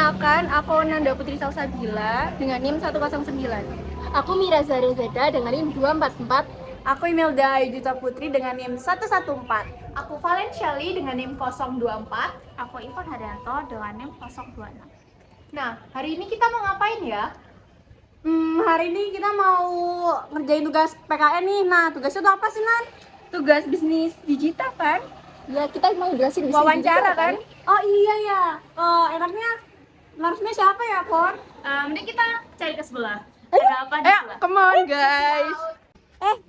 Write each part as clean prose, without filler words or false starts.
Perkenalkan, aku Nanda Putri Salsabila dengan NIM 109. Aku Mira Zarezada dengan NIM 244. Aku Imelda Ayujuta Putri dengan NIM 114. Aku Valenciali dengan NIM 024. Aku Ivan Haryanto dengan NIM 026. Nah, hari ini kita mau ngapain ya? Hari ini kita mau ngerjain tugas PKN nih. Nah, tugasnya itu apa sih, Nan? Tugas bisnis digital kan? Ya, kita mau jelasin Wawancara kan? Oh iya ya. Enaknya narasnya siapa ya, Por? Mending kita cari ke sebelah. Ada apa di sebelah? Come on guys.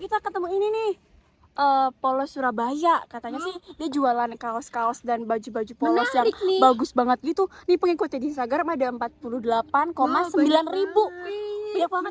Kita ketemu ini nih. Polos Surabaya. Katanya sih dia jualan kaos-kaos dan baju-baju polos yang Menarik nih. bagus banget gitu. Nih pengikutnya di Instagram ada 48,9 ribu. Banyak banget.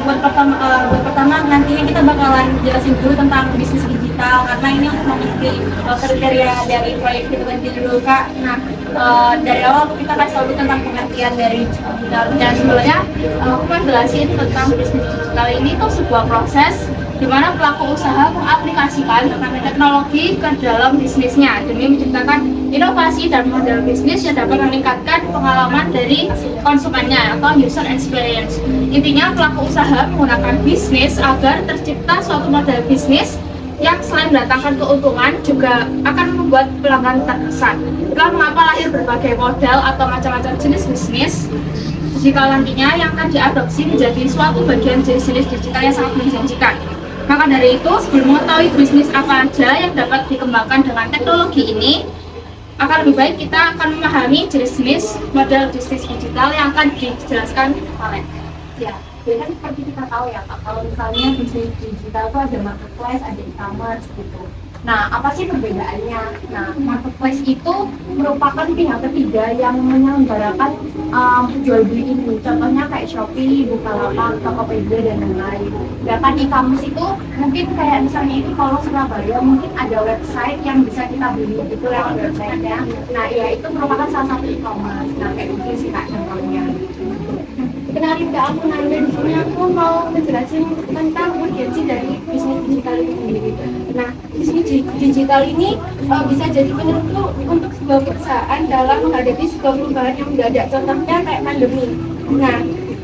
Buat pertama nantinya kita bakalan jelasin dulu tentang bisnis digital karena ini untuk mengikuti kriteria dari proyek kita sendiri dulu Kak. Nah, dari awal kita kasih tahu dulu tentang pengertian dari digital. Dan sebenarnya aku mau jelasin tentang bisnis digital ini tuh sebuah proses di mana pelaku usaha mengaplikasikan teknologi ke dalam bisnisnya demi menciptakan inovasi dan model bisnis yang dapat meningkatkan pengalaman dari konsumennya atau user experience. Intinya pelaku usaha menggunakan bisnis agar tercipta suatu model bisnis yang selain mendatangkan keuntungan juga akan membuat pelanggan terkesan. Itulah mengapa lahir berbagai model atau macam-macam jenis bisnis digital nantinya yang akan diadopsi menjadi suatu bagian jenis digital yang sangat menjanjikan. Maka dari itu, sebelum mengetahui bisnis apa aja yang dapat dikembangkan dengan teknologi ini, akan lebih baik kita akan memahami jenis-jenis model bisnis digital yang akan dijelaskan kalian. Ya, jadi kan seperti kita tahu ya Kak, kalau misalnya bisnis digital itu ada marketplace, ada e-commerce gitu. Nah, apa sih perbedaannya? Nah, marketplace itu merupakan pihak ketiga yang menyelenggarakan jual beli ini. Contohnya kayak Shopee, Bukalapak, Tokopedia, dan lain-lain. Sedangkan e-commerce itu mungkin kayak misalnya ini kalau Surabaya mungkin ada website yang bisa kita beli gitu lewat website-nya. Nah, ya itu merupakan salah satu e-commerce. Nah, kayak gitu sih Kak contohnya. Kenalin ke aku Nanda, di sini aku mau ngejelasin tentang urgensi dari bisnis digital ini sendiri. Nah, bisnis digital ini bisa jadi penentu untuk sebuah perusahaan dalam menghadapi sebuah perubahan yang mendadak. Contohnya kayak pandemi. Nah,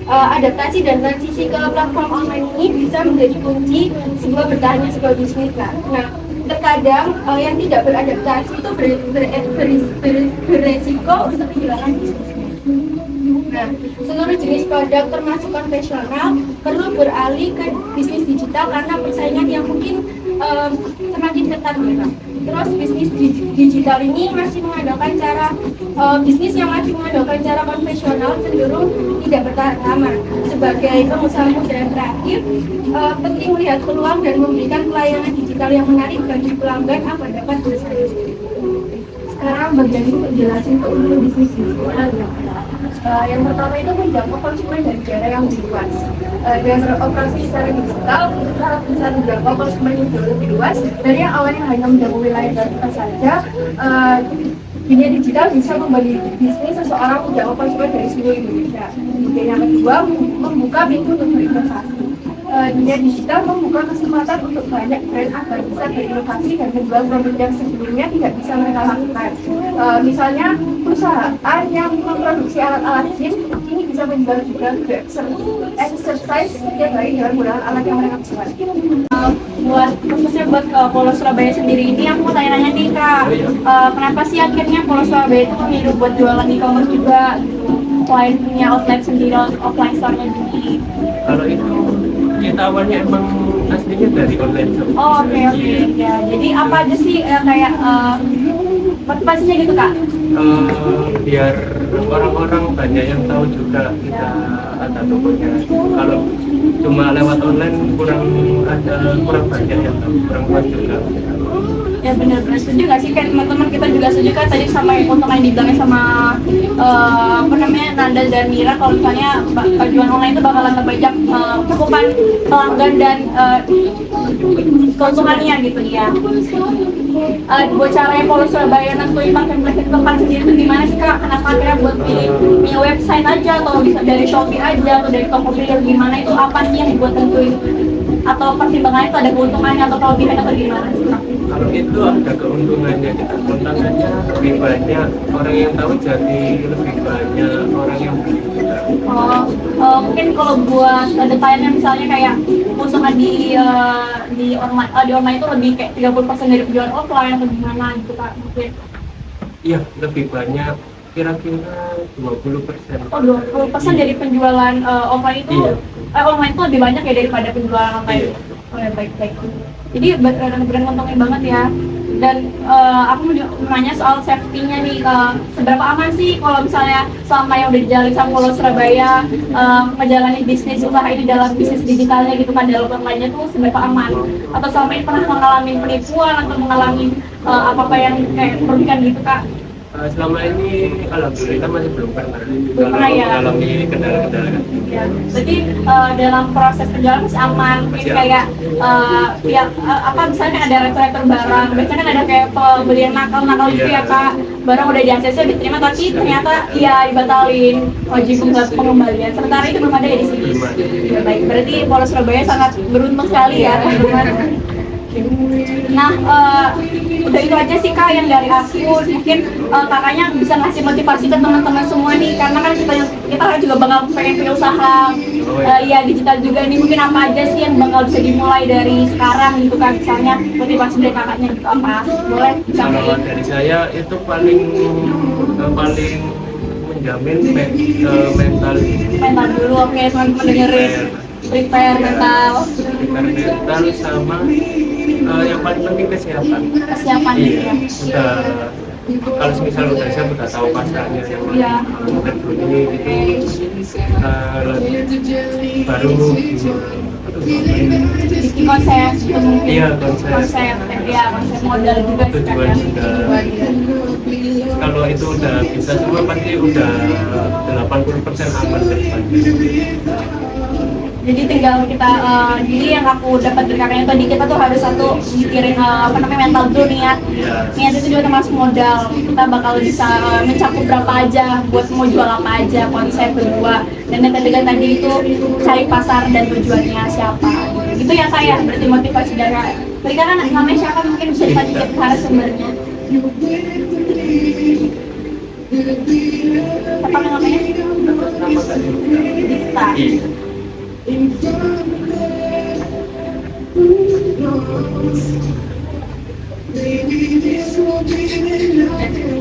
adaptasi dan transisi ke platform online ini bisa menjadi kunci sebuah bertahannya sebuah bisnis. Nah, terkadang yang tidak beradaptasi itu beresiko untuk kehilangan bisnisnya. Nah, seluruh jenis produk termasuk konvensional perlu beralih ke bisnis digital karena persaingan yang mungkin semakin ketat gitu. Terus bisnis digital ini masih mengandalkan cara bisnis yang masih mengandalkan cara konvensional cenderung tidak bertahan lama. Sebagai pengusaha muda dan kreatif, penting melihat peluang dan memberikan pelayanan digital yang menarik bagi pelanggan agar dapat bersaing. Sekarang bagian ini menjelaskan keunggulan bisnis digital. Yang pertama itu menjangkau konsumen dari daerah yang lebih luas. Dengan beroperasi secara digital, kita bisa menjangkau konsumen yang jauh lebih luas. Dari yang awalnya hanya menjangkau wilayah tertentu saja, dunia digital bisa membagi bisnis seseorang menjangkau konsumen dari seluruh Indonesia. Kemudian yang kedua, membuka pintu untuk berinvestasi. Dunia digital membuka kesempatan untuk banyak brand agar bisa berinovasi dan menjual produk yang sebelumnya tidak bisa mereka lakukan. Misalnya perusahaan yang memproduksi alat-alat gym ini bisa menjual juga exercise setiap hari dengan menggunakan alat yang mereka buat. Khususnya buat Polos Surabaya sendiri ini aku mau tanya-tanya nih Kak, kenapa sih akhirnya Polos Surabaya itu memilih buat jualan e-commerce juga selain punya outlet sendiri, offline store-nya sendiri? Kalau itu kita awalnya emang aslinya dari online shop. Oh, oke. Ya, jadi apa aja sih kayak motivasinya gitu Kak? Biar orang-orang banyak yang tahu juga kita ada tokonya. Kalau cuma lewat online kurang banyak yang tahu, kurang luas juga. Ya benar-benar setuju nggak sih, kayak teman-teman kita juga setuju kan tadi sama keuntungan yang dibilangin sama apa namanya Nanda dan Mira, kalau misalnya jualan online itu bakalan ngebajak cakupan pelanggan dan keuntungannya gitu ya. Buat caranya Polo Surabaya nentuin marketplace tempat sendiri itu gimana sih Kak? Kenapa akhirnya buat punya website aja atau bisa dari Shopee aja atau dari Tokopedia, gimana itu apa sih yang dibuat tentuin? Atau pertimbangannya itu ada keuntungannya atau kelebihan atau gimana sih Kak? Kalau itu ada keuntungannya, kita kontangannya lebih banyak orang yang tahu, jadi lebih banyak orang yang beli juga. Mungkin kalau buat detailnya misalnya kayak keuntungan di online itu lebih kayak 30% dari penjualan offline atau gimana gitu Kak mungkin? Iya, lebih banyak, kira-kira 20%. Oh 20% dari penjualan offline itu, Iya. Online itu lebih banyak ya daripada penjualan online. Iya. Oh ya baik-baik. Jadi benar-benar nguntungin banget ya. Dan aku mau nanya soal safety-nya nih, seberapa aman sih kalau misalnya selama yang udah dijalani sama Polo Surabaya menjalani bisnis usaha ini dalam bisnis digitalnya gitu kan, dalam online-nya tuh seberapa aman? Atau selama ini pernah mengalami penipuan atau mengalami apa-apa yang kayak merugikan gitu Kak? Selama ini alhamdulillah masih belum pernah ya? mengalami kendala-kendala. Ya, jadi dalam proses penjualan masih aman, mungkin kayak apa misalnya kan ada retur-retur barang, biasanya kan ada kayak pembelian nakal gitu ya Kak, barang udah di ACC diterima tapi ternyata ya dibatalin wajib pengembalian, sementara itu belum ada ya di sini. Ya, baik, berarti Polo Surabaya sangat beruntung sekali ya teman-teman. Nah, udah itu aja sih Kak yang dari aku. Mungkin kakaknya bisa ngasih motivasi ke teman-teman semua nih, karena kan kita kan juga bakal pengen punya usaha ya digital juga nih. Mungkin apa aja sih yang bakal bisa dimulai dari sekarang gitu kan, misalnya motivasi dari kakaknya gitu apa? Boleh Kalau disampaikan? dari saya itu paling menjamin mental Dulu, oke teman-teman dengerin. Prepare mental sama yang paling penting kesiapan. ya. Udah, kalau misal saya udah tahu pasarnya yang udah bunyi itu baru bikin konsep itu mungkin. Iya, konsep modal juga sih Kak, tujuan ya. sudah. Kalau itu udah bisa semua pasti udah 80% aman ke depan. Jadi tinggal kita, jadi yang aku dapat dari kakaknya tadi, kita tuh harus satu mikirin mental dulu, niat itu juga termasuk modal. Kita bakal bisa mencakup berapa aja, buat mau jual apa aja, konsep kedua, dan yang ketiga tadi itu cari pasar dan tujuannya siapa. Gitu ya Kak ya, berarti motivasi dari kakak. Tadi kan namanya siapa, mungkin bisa dipakai narasumbernya. Apa namanya? Dista.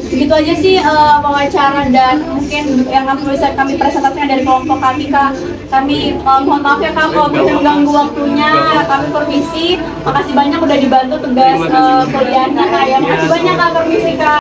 Begitu aja sih wawancara dan mungkin yang bisa kami presentasikan dari kelompok kami Kak. Kami mohon maaf ya Kak kalau bisa mengganggu waktunya. Kami permisi. Makasih banyak udah dibantu tugas kuliahnya Kak ya. Makasih banyak Kak, permisi Kak.